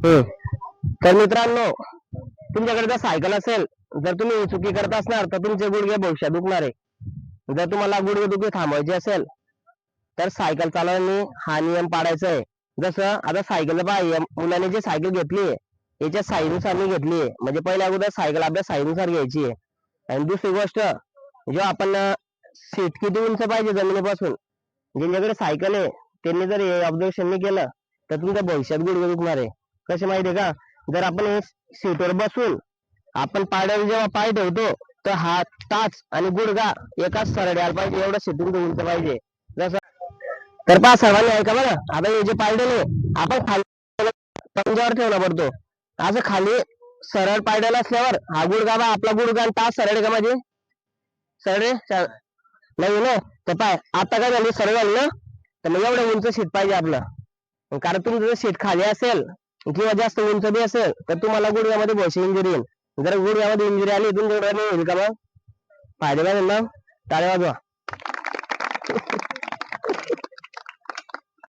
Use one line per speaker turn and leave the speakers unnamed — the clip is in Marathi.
हम्म. तर मित्रांनो, तुमच्याकडे जर सायकल असेल, जर तुम्ही चुकी करत असणार तर तुमचे गुडघे भविष्यात दुखणार आहे. जर तुम्हाला गुडघे दुखी थांबवायचे असेल तर सायकल चालवणे हा नियम पाडायचा आहे. जसं आता सायकल पहा, मुलाने जे सायकल घेतली याच्या साईनुसार मी घेतली आहे. म्हणजे पहिल्या अगोदर सायकल आपल्या साईनुसार घ्यायची आहे. आणि दुसरी गोष्ट, जेव्हा आपण सीट किती उंच पाहिजे जमिनीपासून, ज्यांच्याकडे सायकल आहे त्यांनी जर हे ऑब्झर्वेशन नाही केलं तर तुमच्या भविष्यात गुडघे दुखणार आहे. कसे माहिती आहे का? जर आपण सीटवर बसून आपण पायऱ्यावर जेव्हा पाय ठेवतो तर हात, टाच आणि गुडघा एकाच सरळ यायला पाहिजे, एवढं सीटून उंच पाहिजे. जसं तर पहा, सर्वांनी ऐका बघा. आता हे जे पायडल आहे आपण खाली पंजावर ठेवला पडतो. असं खाली सरळ पायडल असल्यावर हा गुडघा बा आपला गुडघा आणि टाच सरळ आहे का माझे? सरळ नाही ना. तर पाय आता काय झाली, सरळ झाली ना. तर मग एवढं उंच सीट पाहिजे आपलं. कारण तुमचं जर सीट खाली असेल किंवा जास्त उंच बी असेल तर तुम्हाला गुडघ्यामध्ये भविष्य इंजुरी येईल. जर गुडघ्यामध्ये इंजुरी आली तुमच्या गुडघ्याने होईल का? मग फायदे काय ना, टाळ्या वाजवा.